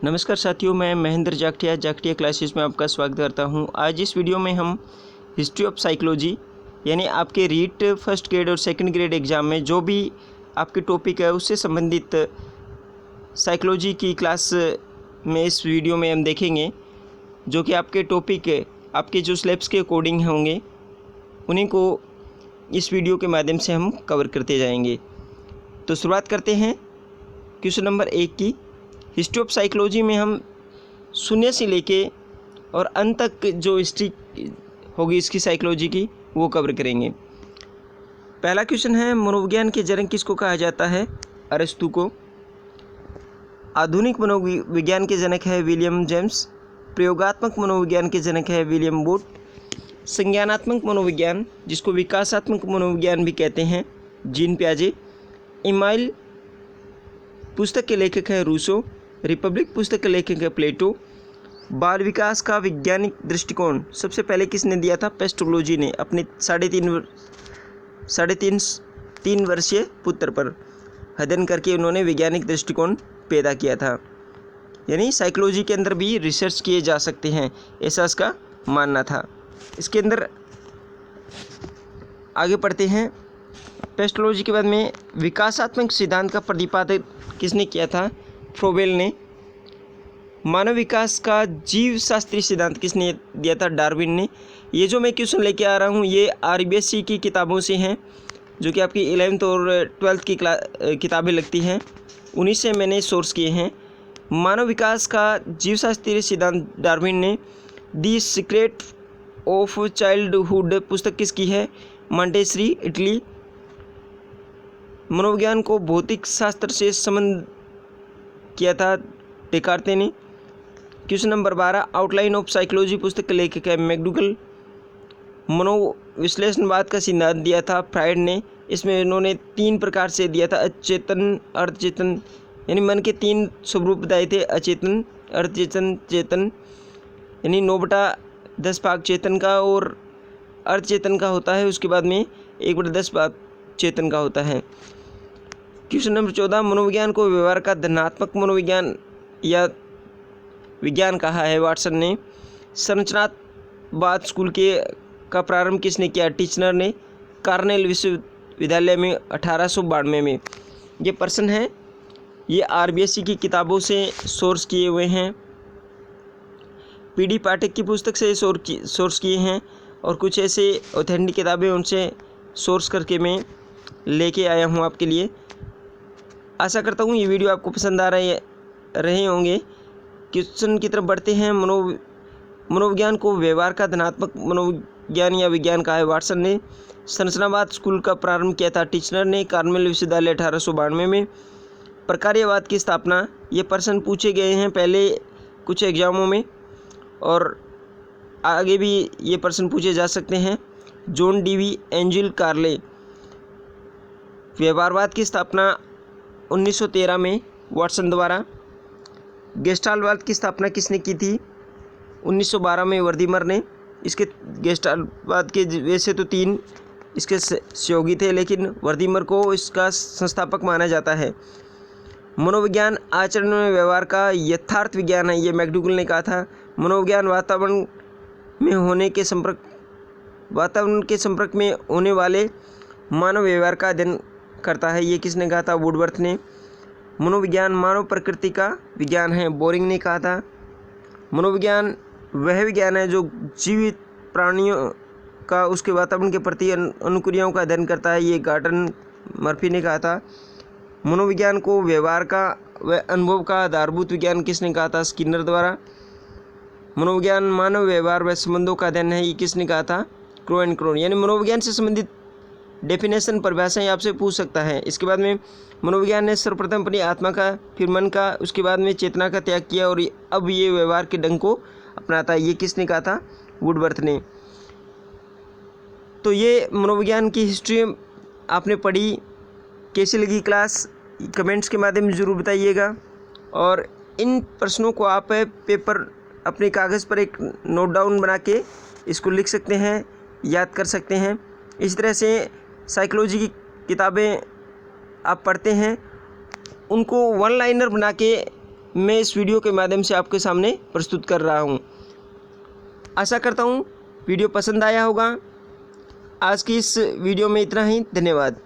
नमस्कार साथियों, मैं महेंद्र जाखटिया क्लासेस में आपका स्वागत करता हूं। आज इस वीडियो में हम हिस्ट्री ऑफ साइकोलॉजी यानी आपके रीट फर्स्ट ग्रेड और सेकंड ग्रेड एग्ज़ाम में जो भी आपके टॉपिक है उससे संबंधित साइकोलॉजी की क्लास में इस वीडियो में हम देखेंगे, जो कि आपके टॉपिक आपके जो सिलेबस के अकॉर्डिंग होंगे उन्हीं को इस वीडियो के माध्यम से हम कवर करते जाएंगे। तो शुरुआत करते हैं क्वेश्चन नंबर 1 की। हिस्ट्री ऑफ साइकोलॉजी में हम शून्य से लेके और अंत तक जो हिस्ट्री होगी इसकी साइकोलॉजी की वो कवर करेंगे। पहला क्वेश्चन है, मनोविज्ञान के जनक किसको कहा जाता है? अरस्तु को। आधुनिक मनोविज्ञान के जनक है विलियम जेम्स। प्रयोगात्मक मनोविज्ञान के जनक है विलियम बोट। संज्ञानात्मक मनोविज्ञान, जिसको विकासात्मक मनोविज्ञान भी कहते हैं, जीन पियाजे। इमाइल पुस्तक के लेखक है रूसो। रिपब्लिक पुस्तक के लेखक है प्लेटो। बाल विकास का वैज्ञानिक दृष्टिकोण सबसे पहले किसने दिया था? पेस्टोलॉजी ने अपने तीन वर्षीय पुत्र पर अध्ययन करके उन्होंने वैज्ञानिक दृष्टिकोण पैदा किया था। यानी साइकोलॉजी के अंदर भी रिसर्च किए जा सकते हैं, ऐसा इसका मानना था। इसके अंदर आगे पढ़ते हैं। पेस्टोलॉजी के बाद में विकासात्मक सिद्धांत का प्रतिपादन किसने किया था? फ्रोबेल ने। मानव विकास का जीव शास्त्रीय सिद्धांत किसने दिया था? डार्विन ने। ये जो मैं क्वेश्चन लेके आ रहा हूँ ये आरबीएससी की किताबों से हैं, जो कि आपकी 11th और 12th की किताबें लगती हैं, उन्हीं से मैंने सोर्स किए हैं। मानव विकास का जीव शास्त्रीय सिद्धांत डार्विन ने। दी सीक्रेट ऑफ चाइल्डहुड पुस्तक किसकी है? Montessori, Italy. मनोविज्ञान को भौतिक शास्त्र से संबंध किया था डेकार्ते ने। Question number 12, outline of psychology पुस्तक के लेखक है मैकडूगल। मनोविश्लेषणवाद का सिद्धांत दिया था फ्रायड ने। इसमें इन्होंने 3 प्रकार से दिया था, अचेतन, अर्धचेतन, यानी मन के 3 स्वरूप बताए थे, अचेतन, अर्धचेतन, चेतन। यानी 9/10 भाग चेतन का और अर्धचेतन का होता है, उसके बाद में 1/10 भाग चेतन का होता है। क्वेश्चन नंबर 14, मनोविज्ञान को व्यवहार का धनात्मक मनोविज्ञान या विज्ञान कहा है वाटसन ने। संरचनावाद स्कूल का प्रारंभ किसने किया? टीचनर ने। कार्नेल विश्वविद्यालय में 1892 में। ये प्रश्न है, ये आरबीएससी की किताबों से सोर्स किए हुए हैं, पीडी पाठक की पुस्तक से सोर्स किए हैं, और कुछ ऐसे ऑथेंटिक किताबें उनसे सोर्स करके मैं लेके आया हूँ आपके लिए। आशा करता हूँ ये वीडियो आपको पसंद आ रहे होंगे। क्वेश्चन की तरफ बढ़ते हैं। मनोविज्ञान को व्यवहार का धनात्मक मनोविज्ञान या विज्ञान कहा है वाटसन ने। संरचनावाद स्कूल का प्रारंभ किया था टीचनर ने। कार्मेल विश्वविद्यालय 1892 में। प्रकार्यवाद की स्थापना, ये प्रश्न पूछे गए हैं पहले कुछ एग्जामों में और आगे भी ये प्रश्न पूछे जा सकते हैं। जॉन डीवी एंजिल कार्ले। व्यवहारवाद की स्थापना 1913 में वाटसन द्वारा। गेस्टाल्टवाद की स्थापना किसने की थी? 1912 में वर्दीमर ने। इसके गेस्टाल्टवाद के वैसे तो 3 इसके सहयोगी थे, लेकिन वर्दीमर को इसका संस्थापक माना जाता है। मनोविज्ञान आचरण में व्यवहार का यथार्थ विज्ञान है, ये मैकडूगल ने कहा था। मनोविज्ञान वातावरण के संपर्क में होने वाले मानव व्यवहार का अध्ययन करता है, ये किसने कहा था? वुडवर्थ ने। मनोविज्ञान मानव प्रकृति का विज्ञान है, बोरिंग ने कहा था। मनोविज्ञान वह विज्ञान है जो जीवित प्राणियों का उसके वातावरण के प्रति अनुक्रियाओं का अध्ययन करता है, ये गार्डन मर्फी ने कहा था। मनोविज्ञान को व्यवहार का व अनुभव का आधारभूत विज्ञान किसने कहा था? स्किनर द्वारा। मनोविज्ञान मानव व्यवहार व संबंधों का अध्ययन है, ये किसने कहा था? Crow and Crow. यानी मनोविज्ञान से संबंधित डेफिनेशन परिभाषाएं आपसे पूछ सकता है। इसके बाद में मनोविज्ञान ने सर्वप्रथम अपनी आत्मा का, फिर मन का, उसके बाद में चेतना का त्याग किया और अब ये व्यवहार के ढंग को अपनाता है, ये किसने कहा था? वुडवर्थ ने। तो ये मनोविज्ञान की हिस्ट्री आपने पढ़ी, कैसी लगी क्लास? कमेंट्स के माध्यम से ज़रूर बताइएगा, और इन प्रश्नों को आप पेपर अपने कागज़ पर एक नोट डाउन बना के इसको लिख सकते हैं, याद कर सकते हैं। इस तरह से साइकोलॉजी की किताबें आप पढ़ते हैं, उनको वन लाइनर बना के मैं इस वीडियो के माध्यम से आपके सामने प्रस्तुत कर रहा हूँ। आशा करता हूँ वीडियो पसंद आया होगा। आज की इस वीडियो में इतना ही। धन्यवाद।